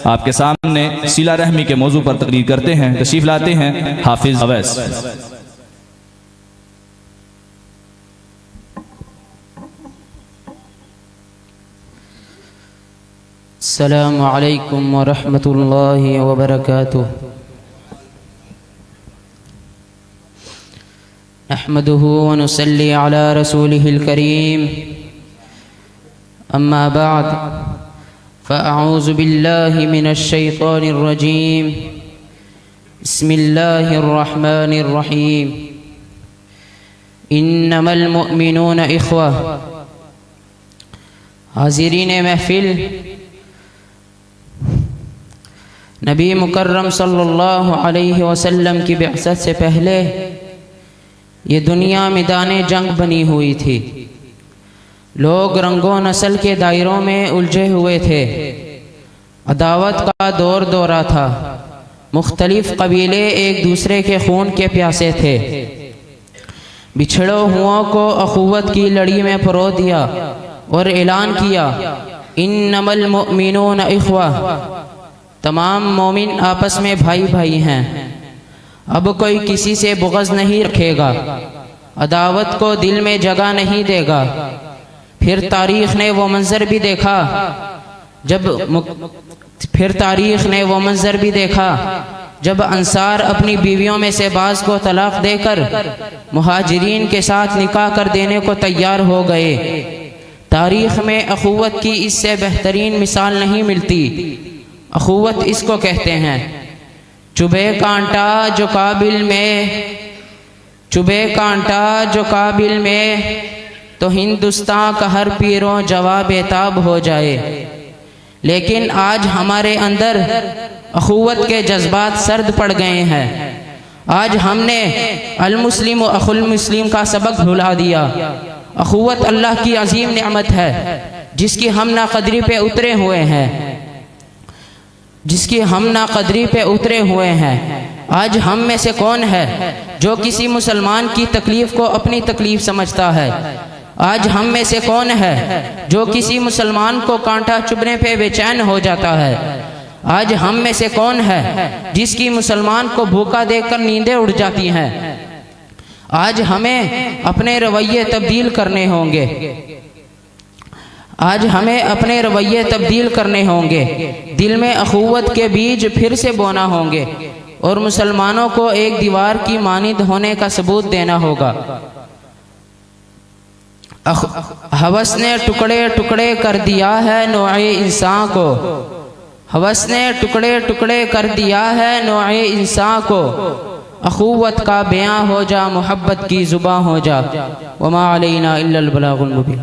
आपके सामने सिला रहमी के मौजू पर तकरीर करते हैं, तशरीफ लाते हैं हाफिज अवैस। अस्सलामु अलैकुम व रहमतुल्लाहि व बरकातुहू। नहमदुहु व नुसल्ली अला रसूलिहिल करीम। अम्मा बाद फ़अऊज़ु बिल्लाहि मिनश शैतानिर रजीम। बिस्मिल्लाहिर रहमानिर रहीम। इन्नमल मुअमिनूना इख़्वा। हाज़िरीन महफ़िल, नबी मुकर्रम सल्लल्लाहु अलैहि वसल्लम की बिअसत से पहले ये दुनिया मैदाने जंग बनी हुई थी। लोग रंगों नस्ल के दायरों में उलझे हुए थे। अदावत का दौर दौरा था। मुख्तलिफ कबीले एक दूसरे के खून के प्यासे थे। बिछड़े हुओं को अखुवत की लड़ी में परो दिया और ऐलान किया, इन्नमल मुअमिनूना इख़्वा। तमाम मोमिन आपस में भाई भाई हैं। अब कोई किसी से बुग़्ज़ नहीं रखेगा, अदावत को दिल में जगह नहीं देगा। फिर तारीख़ ने वो मंज़र भी देखा जब अंसार अपनी बीवियों में से बाज़ को तलाक देकर मुहाजिरीन के साथ निकाह कर देने को तैयार हो गए। तारीख़ में अखुवत की इससे बेहतरीन मिसाल नहीं मिलती। अखुवत इसको कहते हैं। चुभे कांटा जो काबिल में तो हिंदुस्तान का हर पीरों जवाब बेताब हो जाए। लेकिन आज हमारे अंदर अखुवत के जज्बात सर्द पड़ गए हैं। आज हमने अल मुस्लिम व अखुल मुस्लिम का सबक भुला दिया। अखुवत अल्लाह की अजीम नेमत है जिसकी हम नाकदरी पे उतरे हुए हैं। आज हम में से कौन है जो किसी मुसलमान की तकलीफ को अपनी तकलीफ समझता है? आज हम में से कौन है जो किसी मुसलमान को कांटा चुभने पे बेचैन हो जाता है? आज हम में से कौन है जिसकी मुसलमान को भूखा देखकर नींदें उड़ जाती हैं? आज हमें अपने रवैये तब्दील करने होंगे। दिल में अखुवत के बीज फिर से बोना होंगे और मुसलमानों को एक दीवार की मानिंद होने का सबूत देना होगा। हवस ने टुकड़े टुकड़े कर दिया है नौए इंसान को। अखुवत का बयां हो जा, मोहब्बत की जुबां हो जा। वमा अलैना इल्लल बलागुल मुबीन।